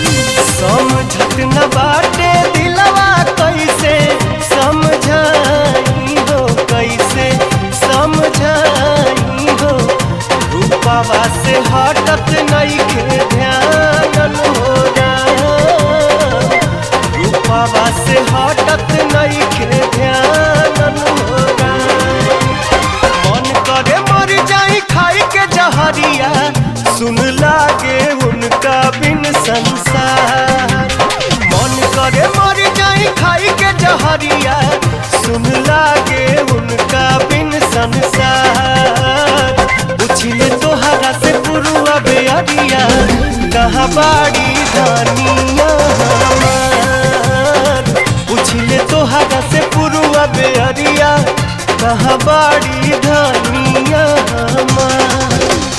समझत न बाटे दिलवा कैसे समझाई हो, कैसे समझाई हो। रूपावा से हटत नइखे ध्यान हो जान, रूपावा से हटत नइखे ध्यान हो जान। मन करे मर जाई खाई के जहरिया, सुन लागे उनका बिन संसार। मन करे मर जाई खाई के जहरिया, सुन लागे उनका बिन संसार। पूछिले तोहरा से पुरुआ बेअरिया, कहाँ बाड़ी धनिया हमार। पूछिले तोहरा से पुरुआ बेअरिया, कहाँ बाड़ी धनिया हमार।